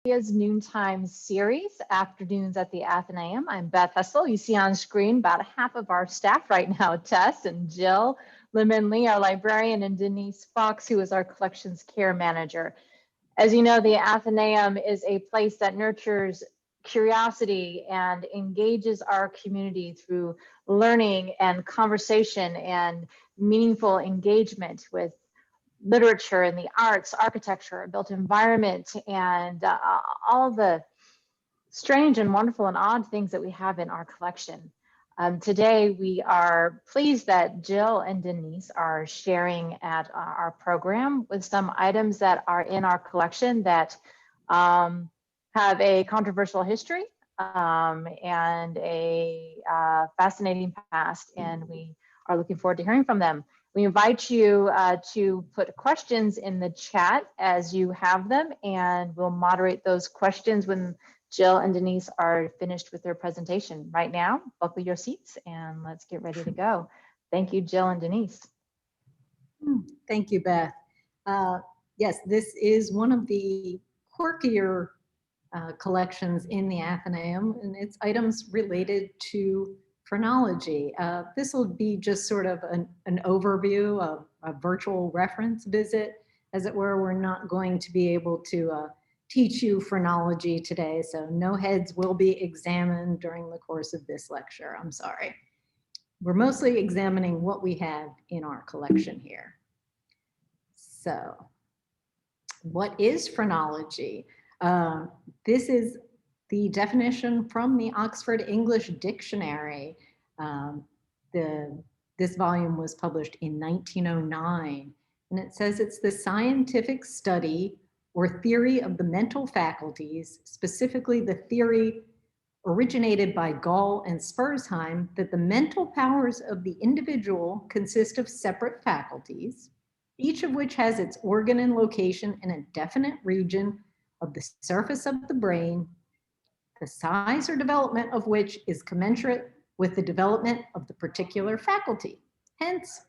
Noontime series, Afternoons at the Athenaeum. I'm Beth Hessel. You see on screen about half of our staff right now, Tess and Jill, LeMin, our librarian, and Denise Fox, who is our collections care manager. As you know, the Athenaeum is a place that nurtures curiosity and engages our community through learning and conversation and meaningful engagement with literature and the arts, architecture, built environment, and all the strange and wonderful and odd things that we have in our collection. Today, we are pleased that Jill and Denise are sharing at our program with some items that are in our collection that have a controversial history and a fascinating past, and we are looking forward to hearing from them. We invite you to put questions in the chat as you have them, and we'll moderate those questions when Jill and Denise are finished with their presentation. Right now, buckle your seats and let's get ready to go. Thank you, Jill and Denise. Thank you, Beth. Yes, this is one of the quirkier collections in the Athenaeum, and it's items related to phrenology. This will be just sort of an overview of a virtual reference visit, as it were. We're not going to be able to teach you phrenology today, so no heads will be examined during the course of this lecture. I'm sorry. We're mostly examining what we have in our collection here. So, what is phrenology? This is the definition from the Oxford English Dictionary. This volume was published in 1909, and it says it's the scientific study or theory of the mental faculties, specifically the theory originated by Gall and Spursheim, that the mental powers of the individual consist of separate faculties, each of which has its organ and location in a definite region of the surface of the brain, the size or development of which is commensurate with the development of the particular faculty. Hence,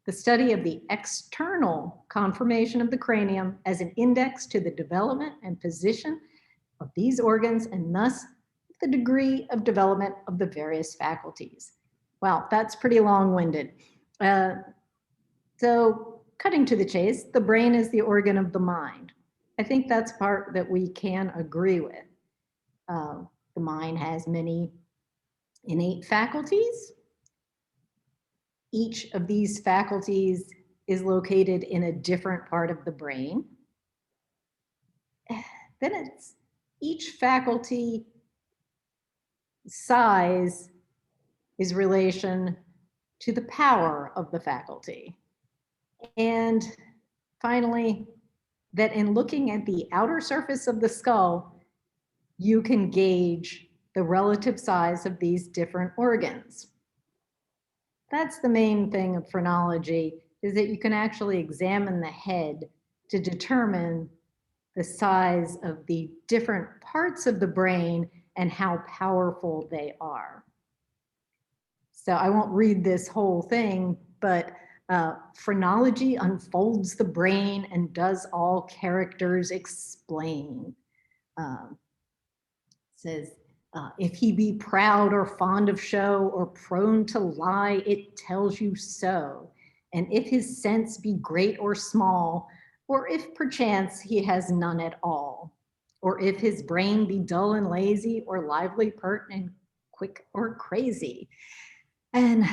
the study of the external conformation of the cranium as an index to the development and position of these organs, and thus the degree of development of the various faculties. Well, that's pretty long-winded. So cutting to the chase, the brain is the organ of the mind. I think that's part that we can agree with. The mind has many innate faculties. Each of these faculties is located in a different part of the brain. Then it's each faculty size is relation to the power of the faculty. And finally, that in looking at the outer surface of the skull, you can gauge the relative size of these different organs. That's the main thing of phrenology, is that you can actually examine the head to determine the size of the different parts of the brain and how powerful they are. So I won't read this whole thing, but phrenology unfolds the brain and does all characters explain. Says, if he be proud or fond of show or prone to lie, it tells you so. And if his sense be great or small, or if perchance he has none at all, or if his brain be dull and lazy, or lively, pert, and quick or crazy. And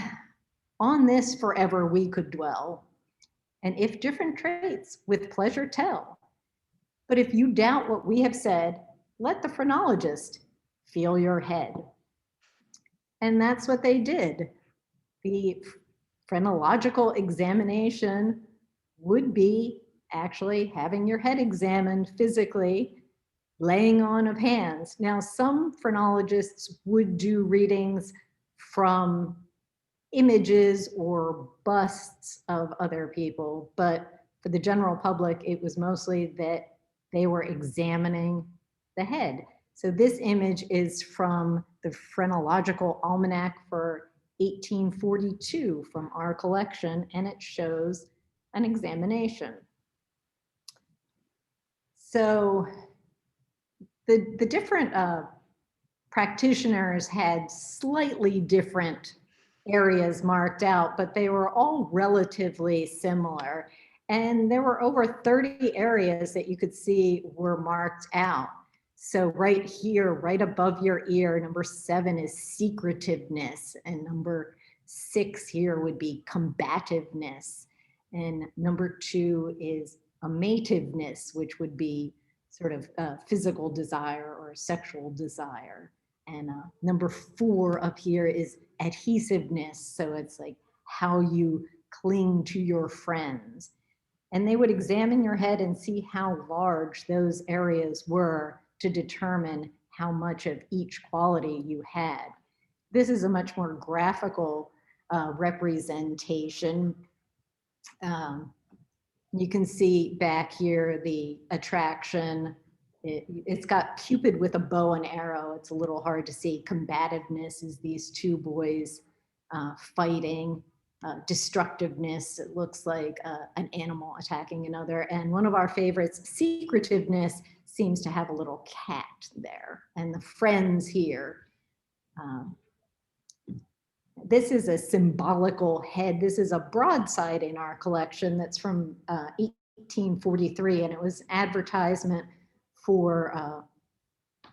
on this forever we could dwell, and if different traits with pleasure tell. But if you doubt what we have said, let the phrenologist feel your head. And that's what they did. The phrenological examination would be actually having your head examined physically, laying on of hands. Now, some phrenologists would do readings from images or busts of other people, but for the general public, it was mostly that they were examining the head. So this image is from the Phrenological Almanac for 1842 from our collection, and it shows an examination. So The different practitioners had slightly different areas marked out, but they were all relatively similar. And there were over 30 areas that you could see were marked out. So right here, right above your ear, number 7 is secretiveness, and number 6 here would be combativeness. And number 2 is amativeness, which would be sort of physical desire or sexual desire. And number 4 up here is adhesiveness. So it's like how you cling to your friends. And they would examine your head and see how large those areas were to determine how much of each quality you had. This is a much more graphical representation. You can see back here the attraction. It's got Cupid with a bow and arrow. It's a little hard to see. Combativeness is these 2 boys fighting. Destructiveness, it looks like an animal attacking another. And one of our favorites, secretiveness, seems to have a little cat there. And the friends here. This is a symbolical head. This is a broadside in our collection that's from 1843, and it was advertisement for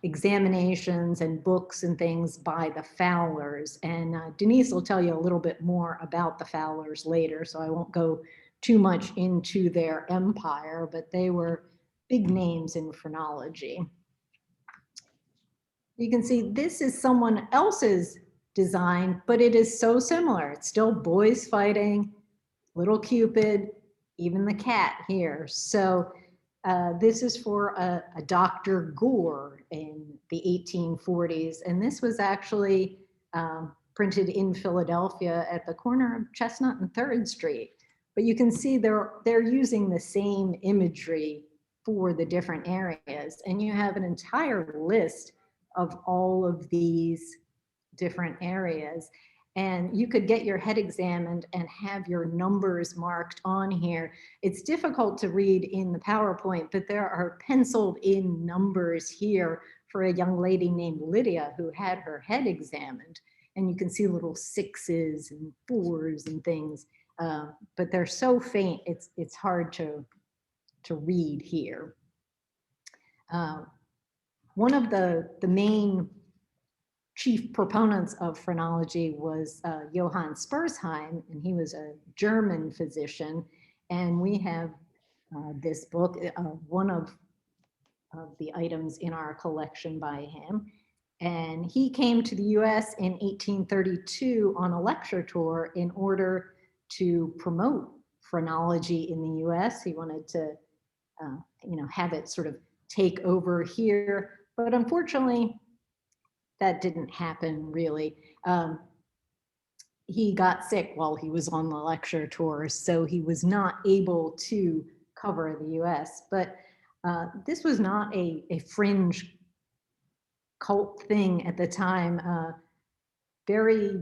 examinations and books and things by the Fowlers. And Denise will tell you a little bit more about the Fowlers later, so I won't go too much into their empire, but they were big names in phrenology. You can see this is someone else's design, but it is so similar. It's still boys fighting, little Cupid, even the cat here. So this is for a Dr. Gore in the 1840s. And this was actually printed in Philadelphia at the corner of Chestnut and 3rd Street. But you can see they're using the same imagery for the different areas. And you have an entire list of all of these different areas. And you could get your head examined and have your numbers marked on here. It's difficult to read in the PowerPoint, but there are penciled in numbers here for a young lady named Lydia who had her head examined. And you can see little 6s and 4s and things, but they're so faint, it's hard to read here. One of the main chief proponents of phrenology was Johann Spursheim, and he was a German physician. And we have this book, one of the items in our collection by him. And he came to the US in 1832 on a lecture tour in order to promote phrenology in the US. He wanted to have it sort of take over here, but unfortunately, that didn't happen really. He got sick while he was on the lecture tour, so he was not able to cover the US. But this was not a fringe cult thing at the time. Very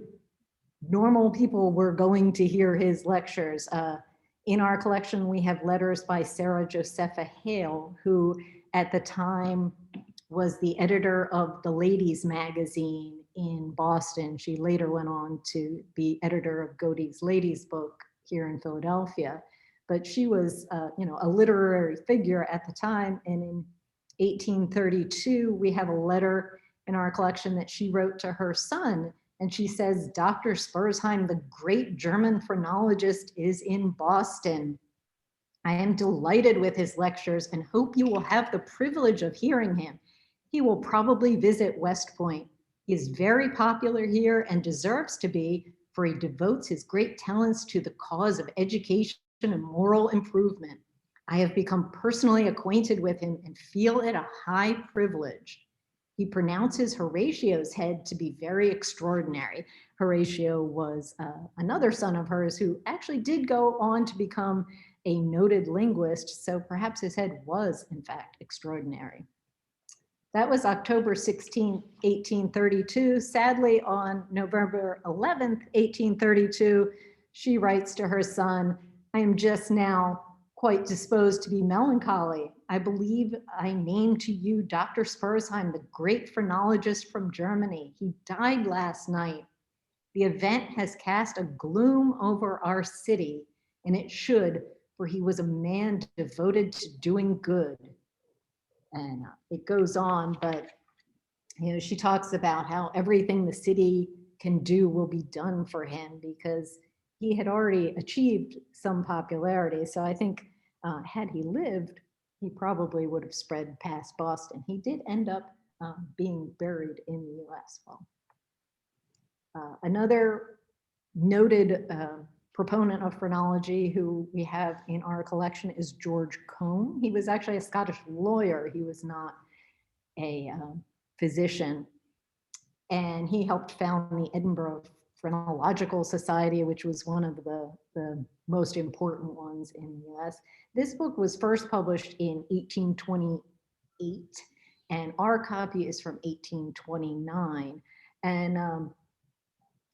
normal people were going to hear his lectures. In our collection, we have letters by Sarah Josepha Hale, who at the time was the editor of the Ladies magazine in Boston. She later went on to be editor of Godey's Ladies book here in Philadelphia. But she was a literary figure at the time. And in 1832, we have a letter in our collection that she wrote to her son. And she says, Dr. Spursheim, the great German phrenologist, is in Boston. I am delighted with his lectures and hope you will have the privilege of hearing him. He will probably visit West Point. He is very popular here and deserves to be, for he devotes his great talents to the cause of education and moral improvement. I have become personally acquainted with him and feel it a high privilege. He pronounces Horatio's head to be very extraordinary. Horatio was another son of hers who actually did go on to become a noted linguist, so perhaps his head was, in fact, extraordinary. That was October 16, 1832. Sadly, on November 11th, 1832, she writes to her son, I am just now quite disposed to be melancholy. I believe I name to you Dr. Spursheim, the great phrenologist from Germany. He died last night. The event has cast a gloom over our city, and it should, for he was a man devoted to doing good. And it goes on, but she talks about how everything the city can do will be done for him because he had already achieved some popularity. So I think had he lived, he probably would have spread past Boston. He did end up being buried in the US. Well, another noted proponent of phrenology who we have in our collection is George Cohn. He was actually a Scottish lawyer. He was not a physician. And he helped found the Edinburgh Phrenological Society, which was one of the most important ones in the US. This book was first published in 1828, and our copy is from 1829. And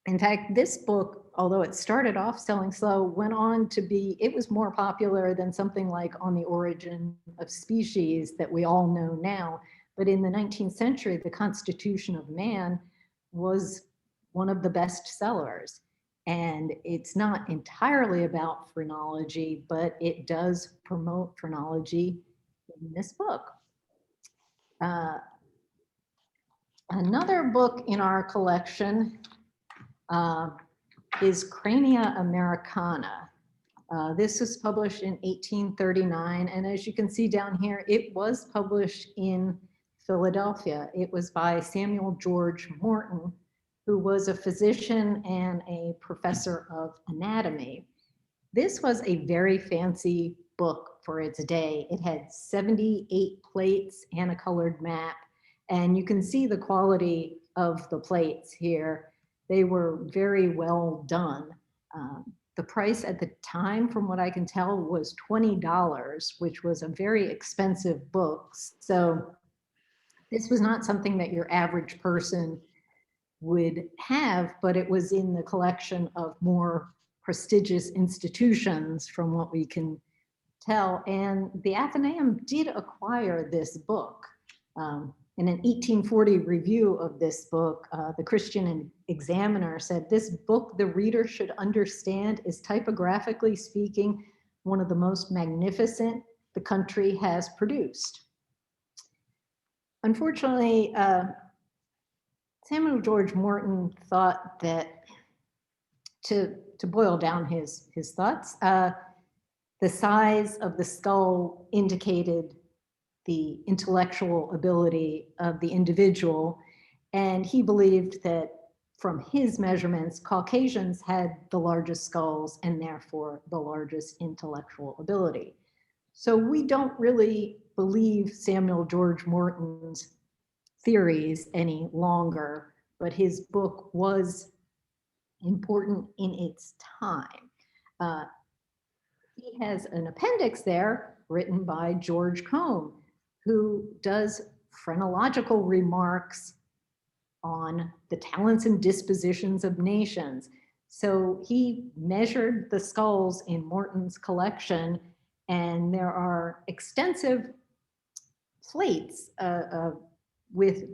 in fact, this book, although it started off selling slow, went on to be, it was more popular than something like On the Origin of Species that we all know now. But in the 19th century, The Constitution of Man was one of the best sellers. And it's not entirely about phrenology, but it does promote phrenology in this book. Another book in our collection is Crania Americana. This was published in 1839, and as you can see down here, it was published in Philadelphia. It was by Samuel George Morton, who was a physician and a professor of anatomy. This was a very fancy book for its day. It had 78 plates and a colored map, and you can see the quality of the plates here. They were very well done. The price at the time, from what I can tell, was $20, which was a very expensive book. So this was not something that your average person would have, but it was in the collection of more prestigious institutions from what we can tell. And the Athenaeum did acquire this book. In an 1840 review of this book, the Christian Examiner said, "This book the reader should understand is typographically speaking one of the most magnificent the country has produced." Unfortunately, Samuel George Morton thought that, to boil down his thoughts, the size of the skull indicated the intellectual ability of the individual. And he believed that from his measurements, Caucasians had the largest skulls and therefore the largest intellectual ability. So we don't really believe Samuel George Morton's theories any longer, but his book was important in its time. He has an appendix there written by George Cohn, who does phrenological remarks on the talents and dispositions of nations. So he measured the skulls in Morton's collection, and there are extensive plates with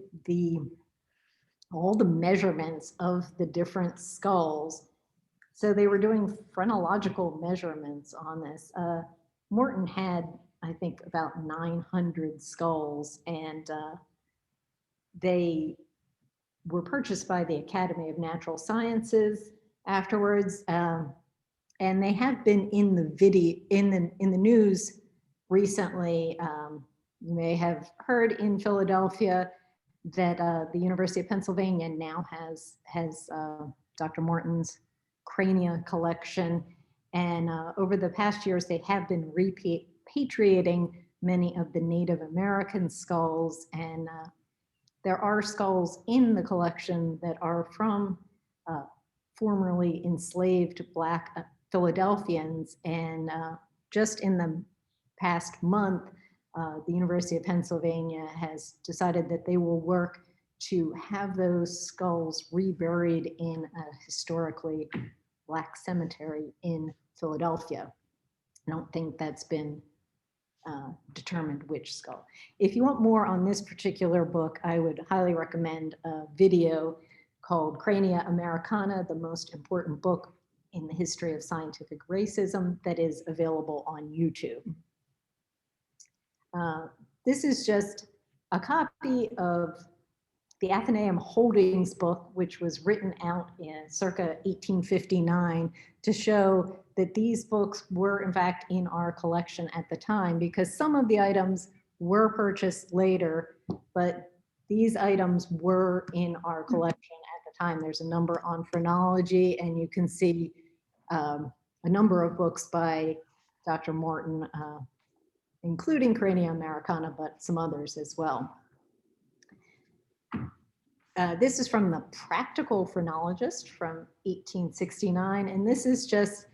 all the measurements of the different skulls. So they were doing phrenological measurements on this. Morton had, I think, about 900 skulls, and they were purchased by the Academy of Natural Sciences afterwards, and they have been in the video in the news recently. You may have heard in Philadelphia that the University of Pennsylvania now has Dr. Morton's cranial collection, and over the past years they have been repatriating many of the Native American skulls, and there are skulls in the collection that are from formerly enslaved Black Philadelphians, and just in the past month, the University of Pennsylvania has decided that they will work to have those skulls reburied in a historically Black cemetery in Philadelphia. I don't think that's been determined which skull. If you want more on this particular book, I would highly recommend a video called Crania Americana, the most important book in the history of scientific racism, that is available on YouTube. This is just a copy of the Athenaeum Holdings book, which was written out in circa 1859 to show that these books were in fact in our collection at the time, because some of the items were purchased later, but these items were in our collection at the time. There's a number on phrenology, and you can see a number of books by Dr. Morton, including Crania Americana, but some others as well. This is from the Practical Phrenologist from 1869, and this is just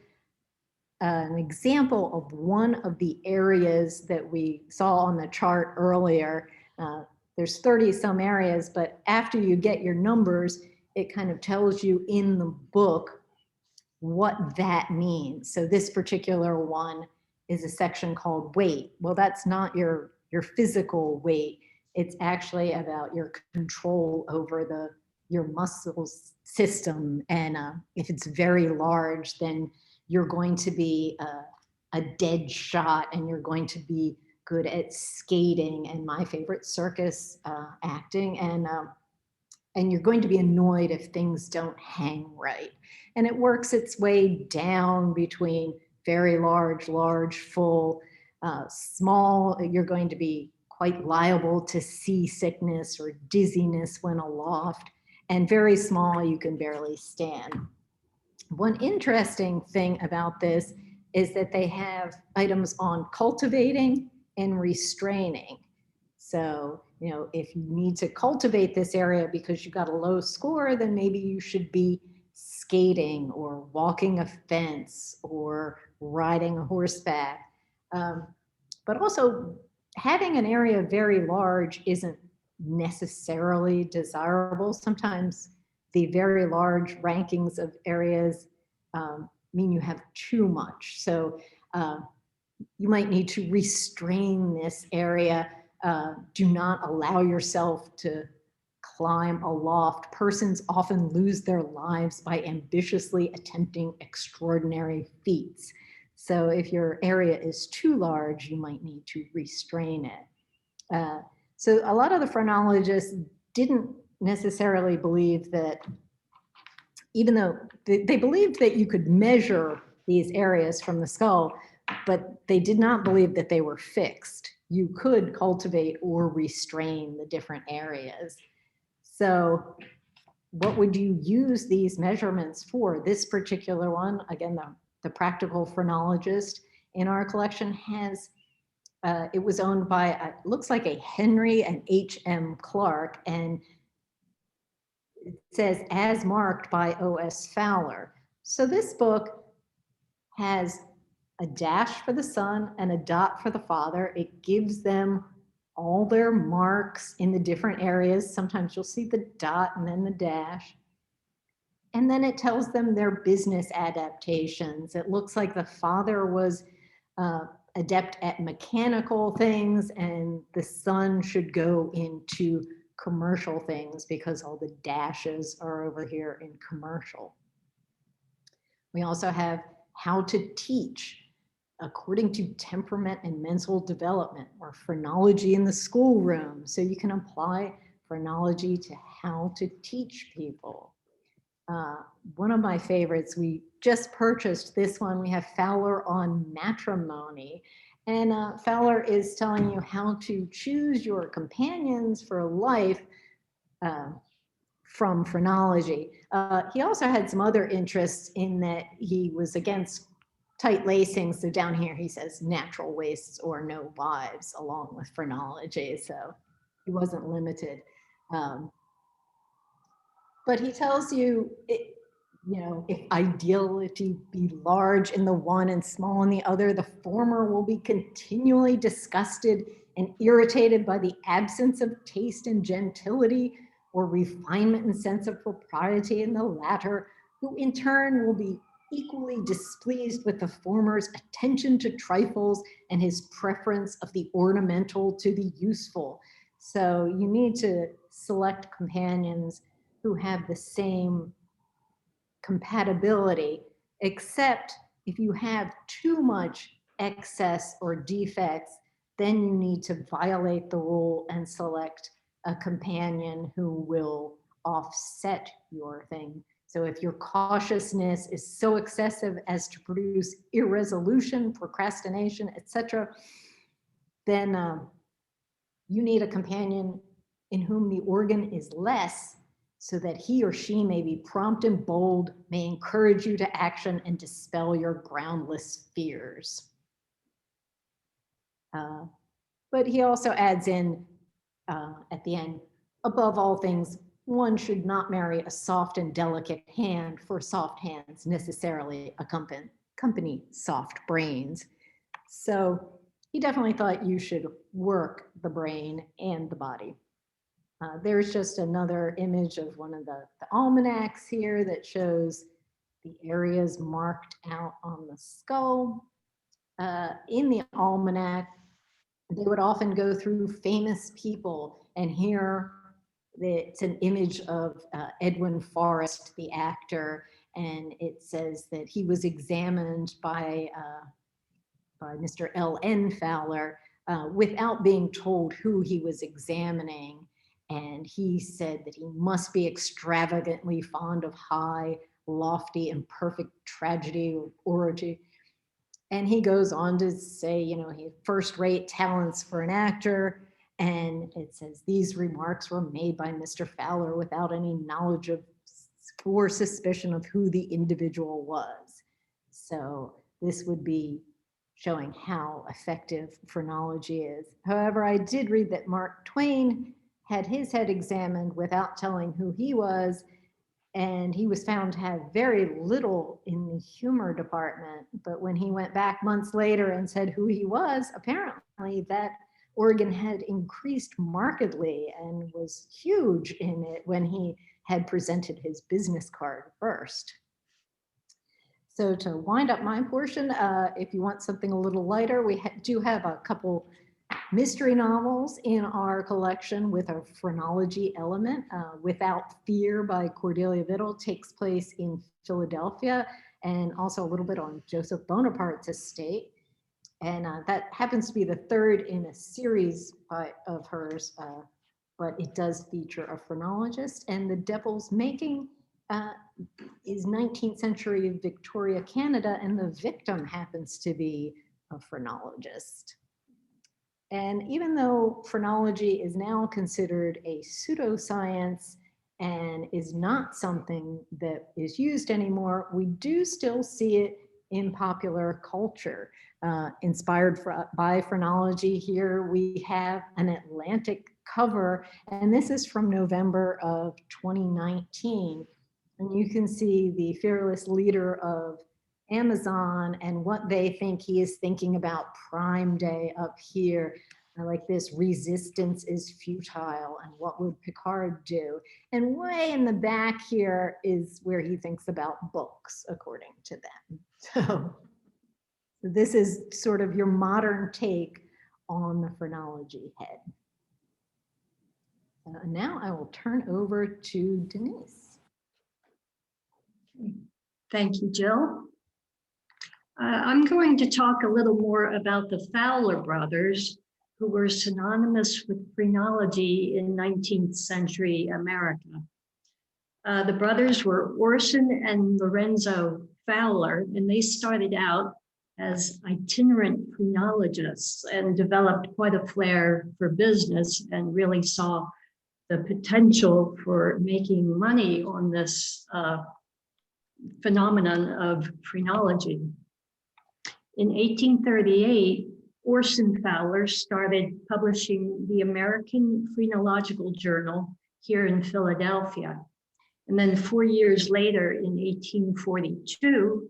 an example of one of the areas that we saw on the chart earlier. There's 30 some areas, but after you get your numbers, it kind of tells you in the book what that means. So this particular one is a section called weight. Well, that's not your physical weight. It's actually about your control over your muscle system. And if it's very large, then you're going to be a dead shot, and you're going to be good at skating, and my favorite, circus acting, and you're going to be annoyed if things don't hang right. And it works its way down between very large, full, small. You're going to be quite liable to seasickness or dizziness when aloft, and very small, you can barely stand. One interesting thing about this is that they have items on cultivating and restraining. So, you know, if you need to cultivate this area because you got a low score, then maybe you should be skating or walking a fence or riding a horseback. But also, having an area very large isn't necessarily desirable. Sometimes the very large rankings of areas mean you have too much. So you might need to restrain this area. Do not allow yourself to climb aloft. Persons often lose their lives by ambitiously attempting extraordinary feats. So if your area is too large, you might need to restrain it. So a lot of the phrenologists didn't necessarily believe that, even though they believed that you could measure these areas from the skull, but they did not believe that they were fixed. You could cultivate or restrain the different areas. So what would you use these measurements for? This particular one, again, the Practical Phrenologist in our collection has, it was owned by, it looks like a Henry and H.M. Clark, and it says as marked by O.S. Fowler. So this book has a dash for the son and a dot for the father. It gives them all their marks in the different areas. Sometimes you'll see the dot and then the dash. And then it tells them their business adaptations. It looks like the father was adept at mechanical things, and the son should go into commercial things because all the dashes are over here in commercial. We also have how to teach according to temperament and mental development, or phrenology in the schoolroom. So you can apply phrenology to how to teach people. One of my favorites, we just purchased this one. We have Fowler on matrimony. And Fowler is telling you how to choose your companions for life from phrenology. He also had some other interests in that he was against tight lacing. So down here he says natural waists or no wives along with phrenology. So he wasn't limited. But he tells you, if ideality be large in the one and small in the other, the former will be continually disgusted and irritated by the absence of taste and gentility, or refinement and sense of propriety in the latter, who in turn will be equally displeased with the former's attention to trifles and his preference of the ornamental to the useful. So you need to select companions who have the same compatibility, except if you have too much excess or defects, then you need to violate the rule and select a companion who will offset your thing. So if your cautiousness is so excessive as to produce irresolution, procrastination, etc., then you need a companion in whom the organ is less, so that he or she may be prompt and bold, may encourage you to action and dispel your groundless fears. But he also adds in at the end, above all things, one should not marry a soft and delicate hand, for soft hands necessarily accompany soft brains. So he definitely thought you should work the brain and the body. There's just another image of one of the almanacs here that shows the areas marked out on the skull. In the almanac, they would often go through famous people, and here it's an image of Edwin Forrest, the actor, and it says that he was examined by Mr. L.N. Fowler without being told who he was examining. And he said that he must be extravagantly fond of high, lofty, and perfect tragedy or orgy. And he goes on to say, you know, he had first-rate talents for an actor. And it says these remarks were made by Mr. Fowler without any knowledge of or suspicion of who the individual was. So this would be showing how effective phrenology is. However, I did read that Mark Twain had his head examined without telling who he was, and he was found to have very little in the humor department. But when he went back months later and said who he was, apparently that organ had increased markedly and was huge in it when he had presented his business card first. So to wind up my portion, if you want something a little lighter, we do have a couple mystery novels in our collection with a phrenology element. Without Fear by Cordelia Biddle takes place in Philadelphia, and also a little bit on Joseph Bonaparte's estate. And that happens to be the third in a series of hers, but it does feature a phrenologist. And The Devil's Making is 19th century Victoria, Canada, and the victim happens to be a phrenologist. And even though phrenology is now considered a pseudoscience and is not something that is used anymore, we do still see it in popular culture. Inspired by phrenology, here we have an Atlantic cover, and this is from November of 2019. And you can see the fearless leader of Amazon and what they think he is thinking about Prime Day up here. Like this, resistance is futile, and what would Picard do? And way in the back here is where he thinks about books, according to them. So this is sort of your modern take on the phrenology head. Now I will turn over to Denise. Thank you, Jill. I'm going to talk a little more about the Fowler brothers, who were synonymous with phrenology in 19th century America. The brothers were Orson and Lorenzo Fowler, and they started out as itinerant phrenologists and developed quite a flair for business and really saw the potential for making money on this phenomenon of phrenology. In 1838, Orson Fowler started publishing the American Phrenological Journal here in Philadelphia. And then 4 years later, in 1842,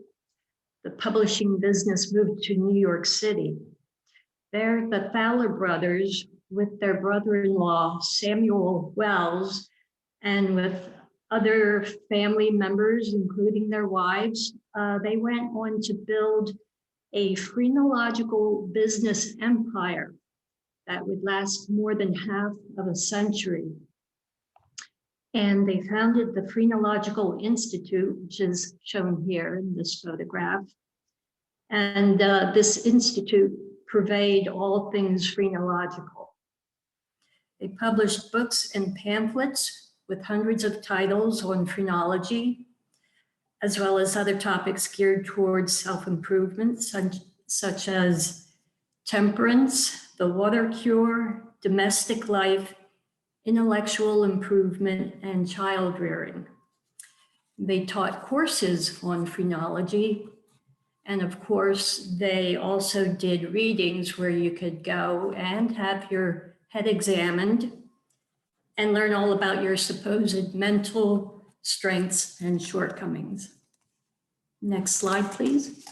the publishing business moved to New York City. There, the Fowler brothers, with their brother-in-law, Samuel Wells, and with other family members, including their wives, they went on to build a phrenological business empire that would last more than half of a century. And they founded the Phrenological Institute, which is shown here in this photograph. And this institute purveyed all things phrenological. They published books and pamphlets with hundreds of titles on phrenology, as well as other topics geared towards self-improvement, such as temperance, the water cure, domestic life, intellectual improvement, and child rearing. They taught courses on phrenology, and of course, they also did readings where you could go and have your head examined and learn all about your supposed mental strengths and shortcomings. Next slide, please.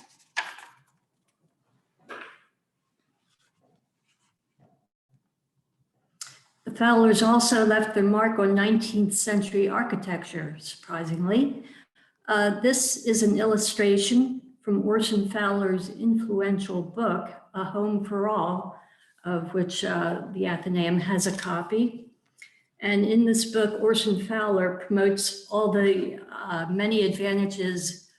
The Fowlers also left their mark on 19th century architecture, surprisingly. This is an illustration from Orson Fowler's influential book, A Home for All, of which the Athenaeum has a copy. And in this book, Orson Fowler promotes all the many advantages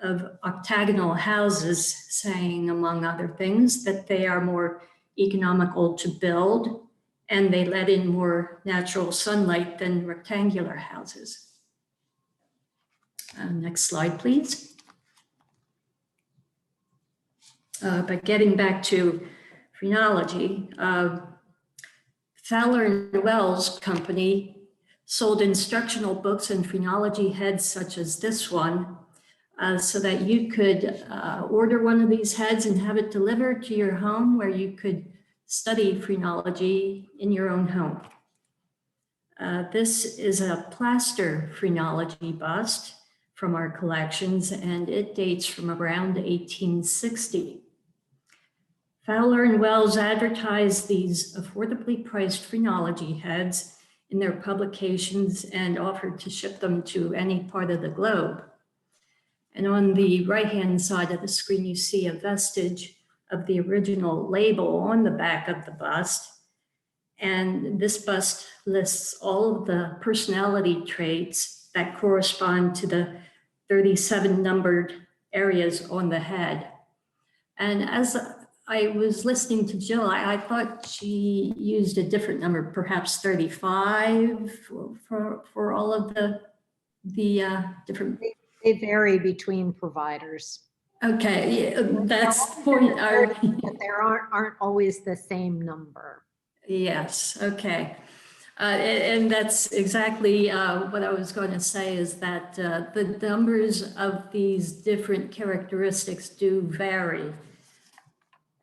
of octagonal houses, saying, among other things, that they are more economical to build and they let in more natural sunlight than rectangular houses. Next slide, please. But getting back to phrenology, Fowler and Wells Company sold instructional books and phrenology heads such as this one, so that you could order one of these heads and have it delivered to your home where you could study phrenology in your own home. This is a plaster phrenology bust from our collections, and it dates from around 1860. Fowler and Wells advertised these affordably priced phrenology heads in their publications and offered to ship them to any part of the globe. And on the right-hand side of the screen, you see a vestige of the original label on the back of the bust. And this bust lists all of the personality traits that correspond to the 37 numbered areas on the head. And as I was listening to Jill, I thought she used a different number, perhaps 35 for all of the different. They vary between providers. Okay, yeah, that's the point. But there aren't always the same number. Yes, okay. And that's exactly what I was going to say, is that the numbers of these different characteristics do vary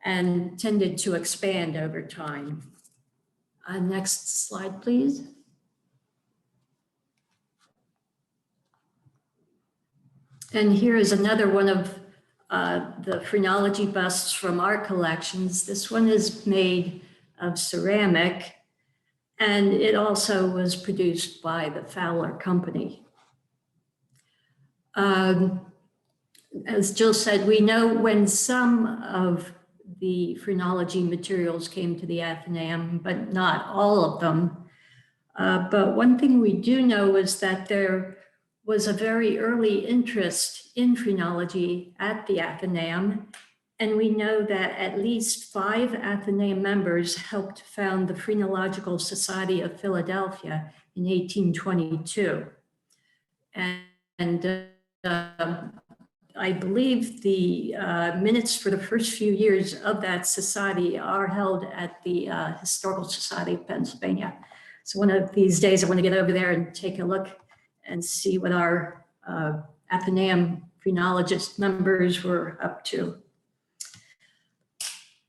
and tended to expand over time. Next slide, please. And here is another one of the phrenology busts from our collections. This one is made of ceramic, and it also was produced by the Fowler Company. As Jill said, we know when some of the phrenology materials came to the Athenaeum, but not all of them. But one thing we do know is that there was a very early interest in phrenology at the Athenaeum, and we know that at least 5 Athenaeum members helped found the Phrenological Society of Philadelphia in 1822. And I believe the minutes for the first few years of that society are held at the Historical Society of Pennsylvania. So one of these days I want to get over there and take a look and see what our Athenaeum phrenologist members were up to.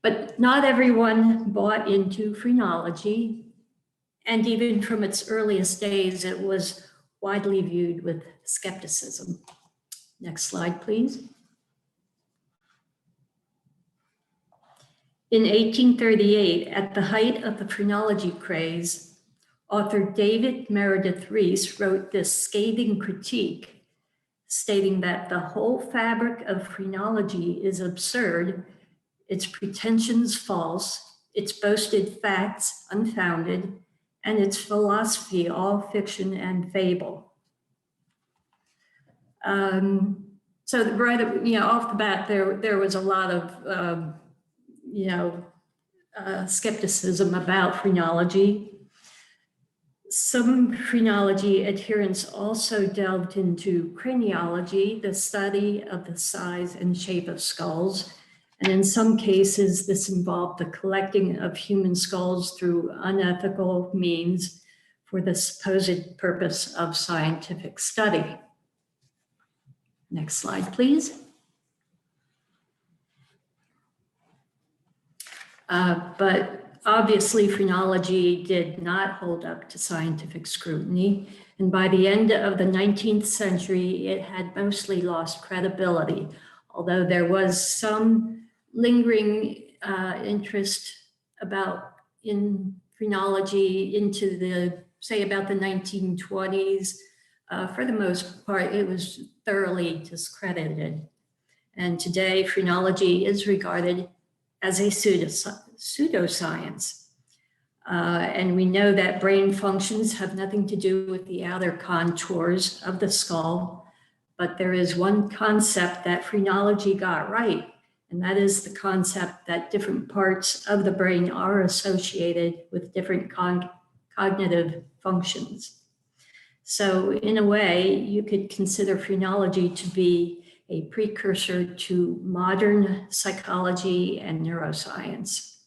But not everyone bought into phrenology, and even from its earliest days, it was widely viewed with skepticism. Next slide, please. In 1838, at the height of the phrenology craze, Author David Meredith Reese wrote this scathing critique, stating that the whole fabric of phrenology is absurd, its pretensions false, its boasted facts unfounded, and its philosophy all fiction and fable. So right, off the bat, there was a lot of, skepticism about phrenology. Some phrenology adherents also delved into craniology, the study of the size and shape of skulls. And in some cases, this involved the collecting of human skulls through unethical means for the supposed purpose of scientific study. Next slide, please. But obviously, phrenology did not hold up to scientific scrutiny. And by the end of the 19th century, it had mostly lost credibility, although there was some lingering interest in phrenology into about the 1920s. For the most part, it was thoroughly discredited. And today, phrenology is regarded as a pseudoscience. And we know that brain functions have nothing to do with the outer contours of the skull, but there is one concept that phrenology got right, and that is the concept that different parts of the brain are associated with different cognitive functions. So in a way, you could consider phrenology to be a precursor to modern psychology and neuroscience.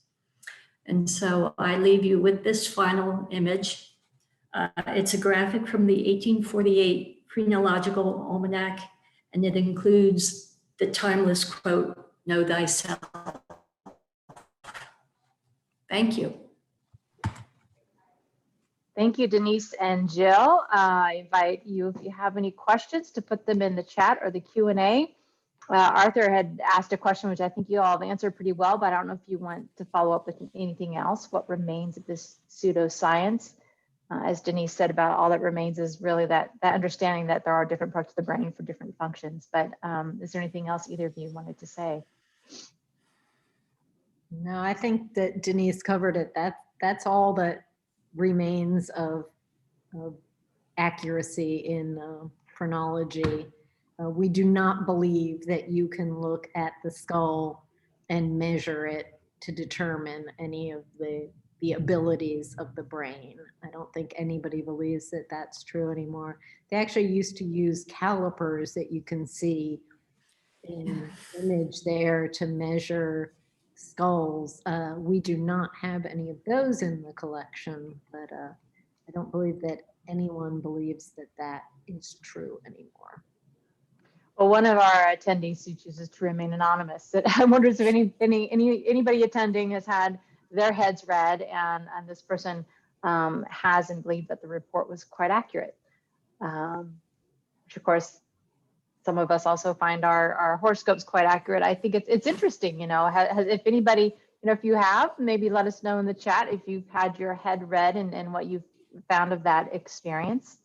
And so I leave you with this final image. It's a graphic from the 1848 Phrenological Almanac, and it includes the timeless quote, "Know thyself." Thank you. Thank you, Denise and Jill. I invite you, if you have any questions, to put them in the chat or the Q&A. Arthur had asked a question, which I think you all have answered pretty well, but I don't know if you want to follow up with anything else. What remains of this pseudoscience? As Denise said, about all that remains is really that understanding that there are different parts of the brain for different functions. But is there anything else either of you wanted to say? No, I think that Denise covered it. That's all that remains of accuracy in phrenology. We do not believe that you can look at the skull and measure it to determine any of the abilities of the brain. I don't think anybody believes that that's true anymore. They actually used to use calipers that you can see in the image there to measure skulls. We do not have any of those in the collection, but I don't believe that anyone believes that that is true anymore. Well, one of our attendees who chooses to remain anonymous, I wonder if anybody attending has had their heads read, and this person has and believed that the report was quite accurate. Which of course, some of us also find our horoscopes quite accurate. I think it's interesting, if anybody, if you have, maybe let us know in the chat if you've had your head read and what you've found of that experience.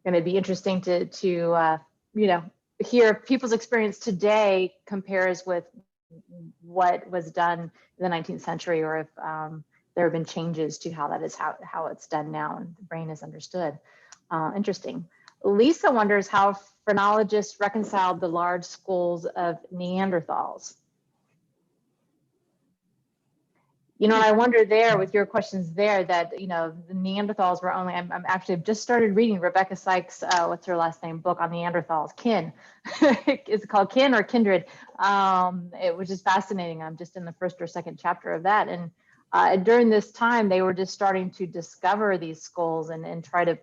And it'd be interesting to hear people's experience today compares with what was done in the 19th century, or if there have been changes to how that is how it's done now and the brain is understood. Interesting. Lisa wonders how phrenologists reconciled the large skulls of Neanderthals. I wonder there with your questions there that, the Neanderthals were only, I'm actually just started reading Rebecca Sykes', what's her last name, book on Neanderthals, Kin. Is it called Kin or Kindred? Which is fascinating. I'm just in the first or second chapter of that. And during this time, they were just starting to discover these skulls and try to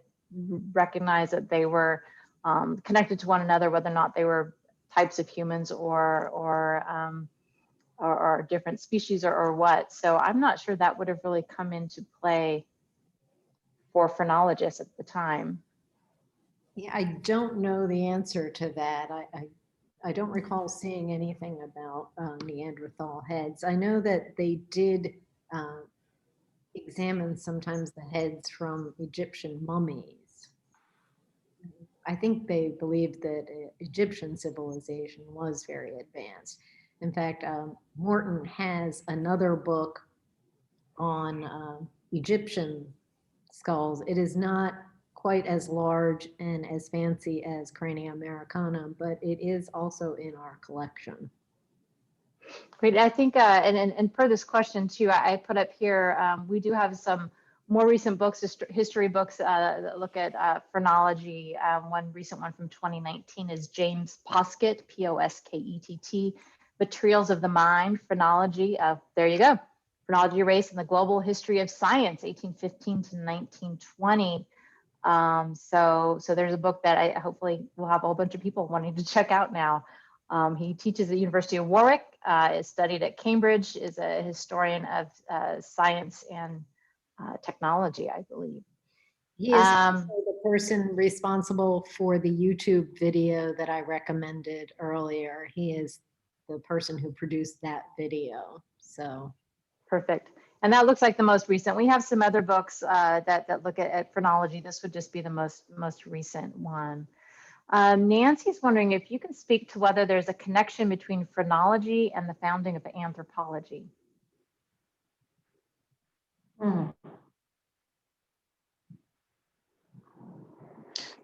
recognize that they were connected to one another, whether or not they were types of humans or different species or what. So I'm not sure that would have really come into play for phrenologists at the time. Yeah, I don't know the answer to that. I don't recall seeing anything about Neanderthal heads. I know that they did examine sometimes the heads from Egyptian mummies. I think they believed that Egyptian civilization was very advanced. In fact, Morton has another book on Egyptian skulls. It is not quite as large and as fancy as Crania Americana, but it is also in our collection. Great. I think, and per this question too, I put up here, we do have some more recent books, history books that look at phrenology. One recent one from 2019 is James Poskett, Poskett, Materials of the Mind, Phrenology. There you go. Phrenology, Race, and the Global History of Science, 1815 to 1920. So there's a book that I hopefully will have a whole bunch of people wanting to check out now. He teaches at the University of Warwick, is studied at Cambridge, is a historian of science and technology, I believe. He is also the person responsible for the YouTube video that I recommended earlier. He is the person who produced that video. So perfect. And that looks like the most recent. We have some other books that look at phrenology. This would just be the most recent one. Nancy's wondering if you can speak to whether there's a connection between phrenology and the founding of anthropology.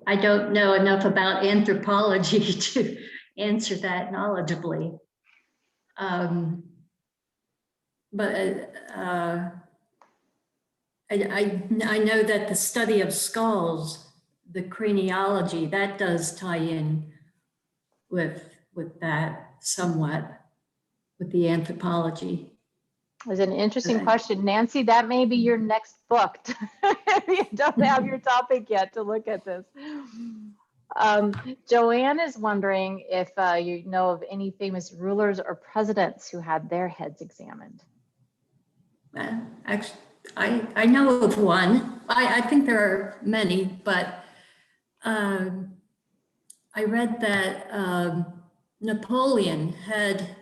I don't know enough about anthropology to answer that knowledgeably. But I know that the study of skulls, the craniology, that does tie in with that somewhat, with the anthropology. It was an interesting question. Nancy, that may be your next book. You don't have your topic yet to look at this. Joanne is wondering if you know of any famous rulers or presidents who had their heads examined. Actually, I know of one. I think there are many, but I read that Napoleon had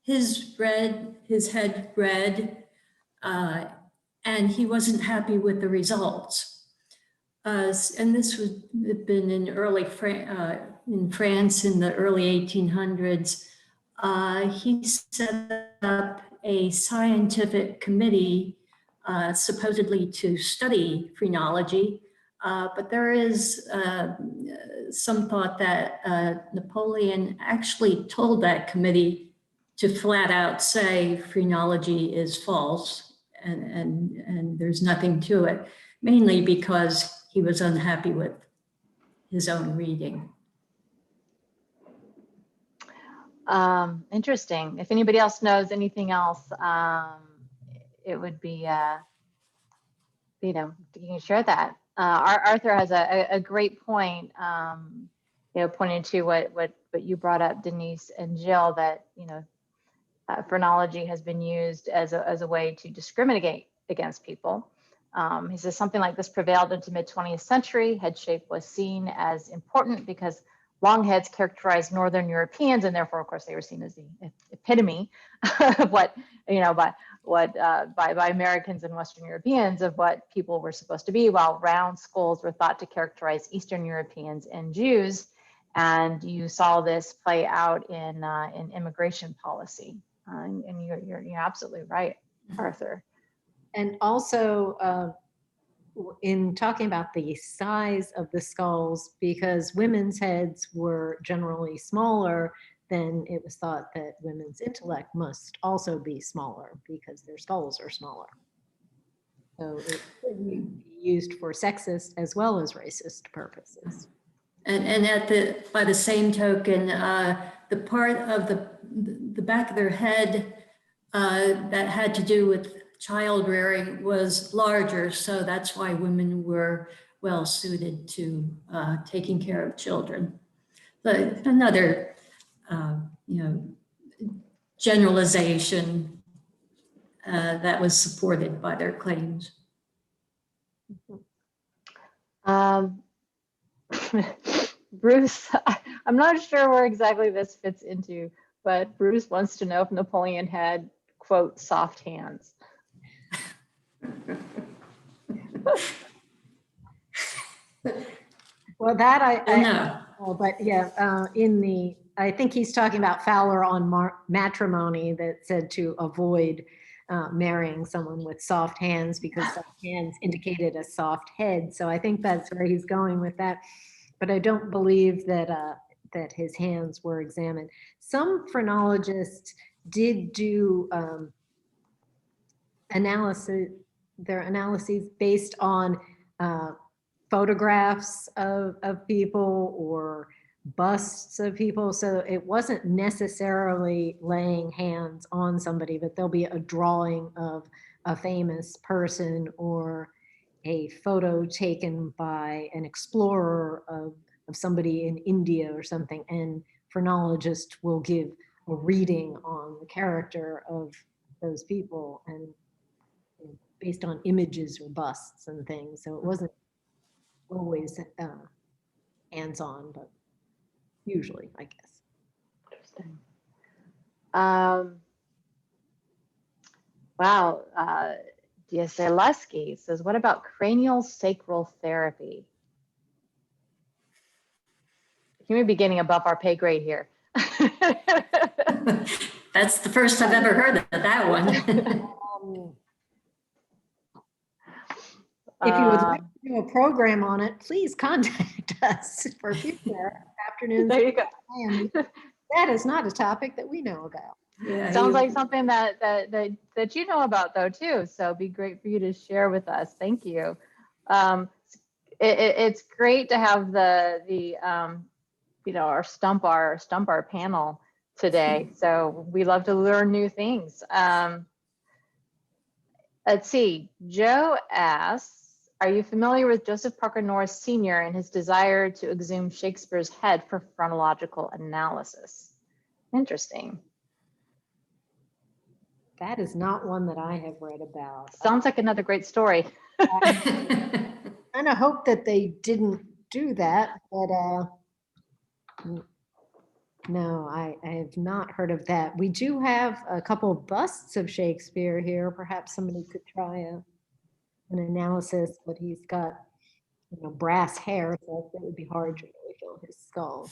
his head read, and he wasn't happy with the results. And this would have been in in France in the early 1800s. He set up a scientific committee supposedly to study phrenology, but there is some thought that Napoleon actually told that committee to flat out say phrenology is false and there's nothing to it, mainly because he was unhappy with his own reading. Interesting. If anybody else knows anything else, it would be, you can share that. Arthur has a great point, pointing to what you brought up, Denise and Jill, that, phrenology has been used as a way to discriminate against people. He says something like this prevailed into mid-20th century. Head shape was seen as important because long heads characterized Northern Europeans, and therefore, of course, they were seen as the epitome of what, by Americans and Western Europeans of what people were supposed to be, while round skulls were thought to characterize Eastern Europeans and Jews. And you saw this play out in immigration policy. And you're absolutely right, Arthur. And also, in talking about the size of the skulls, because women's heads were generally smaller, then it was thought that women's intellect must also be smaller because their skulls are smaller. So it could be used for sexist as well as racist purposes. And by the same token, the part of the back of their head that had to do with child rearing was larger, so that's why women were well suited to taking care of children. But another, generalization that was supported by their claims. Bruce, I'm not sure where exactly this fits into, but Bruce wants to know if Napoleon had, quote, soft hands. Well, that Oh, no. oh, but yeah, I think he's talking about Fowler on matrimony that said to avoid marrying someone with soft hands because soft hands indicated a soft head. So I think that's where he's going with that. But I don't believe that that his hands were examined. Some phrenologists did do their analyses based on photographs of people or busts of people. So it wasn't necessarily laying hands on somebody, but there'll be a drawing of a famous person or a photo taken by an explorer of somebody in India or something, and phrenologists will give a reading on the character of those people and based on images or busts and things. So it wasn't always hands-on, but usually, I guess. Interesting. Wow. Diaselasky says, what about cranial sacral therapy? You may be getting above our pay grade here. That's the first I've ever heard of that one. If you would like to do a program on it, please contact us for future afternoons. There you go. That is not a topic that we know about. Yeah, Sounds like something that you know about though too. So it'd be great for you to share with us. Thank you. It's great to have our stump panel today. So we love to learn new things. Let's see. Joe asks, are you familiar with Joseph Parker Norris Sr. and his desire to exhume Shakespeare's head for phrenological analysis? Interesting. That is not one that I have read about. Sounds like another great story. I kind of hope that they didn't do that, but no, I have not heard of that. We do have a couple of busts of Shakespeare here. Perhaps somebody could try an analysis, but he's got brass hair, so it would be hard to really feel his skull.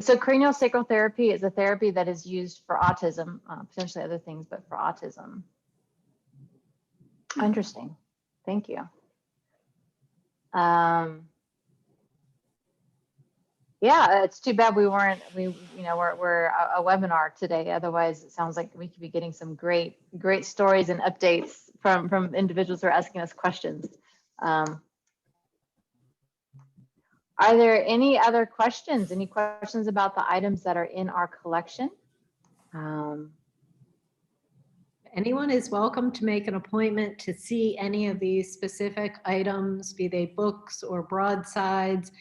So cranial sacral therapy is a therapy that is used for autism, potentially other things, but for autism. Interesting. Thank you. Yeah, it's too bad we're a webinar today. Otherwise, it sounds like we could be getting some great stories and updates from individuals who are asking us questions. Are there any other questions? Any questions about the items that are in our collection? Anyone is welcome to make an appointment to see any of these specific items, be they books or broadsides,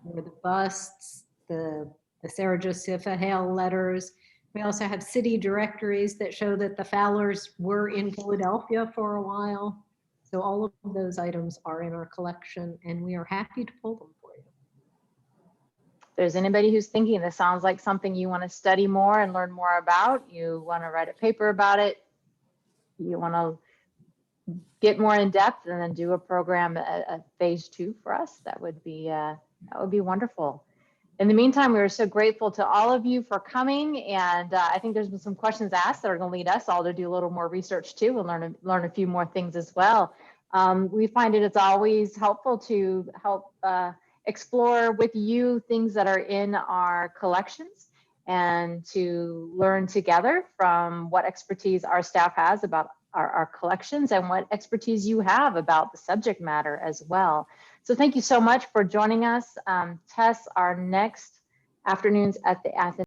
or the busts, the Sarah Josepha Hale letters. We also have city directories that show that the Fowlers were in Philadelphia for a while. So all of those items are in our collection and we are happy to pull them for you. If there's anybody who's thinking this sounds like something you want to study more and learn more about, you want to write a paper about it, you want to get more in depth and then do a program at phase 2 for us, that would be wonderful. In the meantime, we're so grateful to all of you for coming, and I think there's been some questions asked that are going to lead us all to do a little more research too and learn a few more things as well. We find it's always helpful to help explore with you things that are in our collections and to learn together from what expertise our staff has about our collections and what expertise you have about the subject matter as well. So thank you so much for joining us. Tess, our next afternoons at the Athenaeum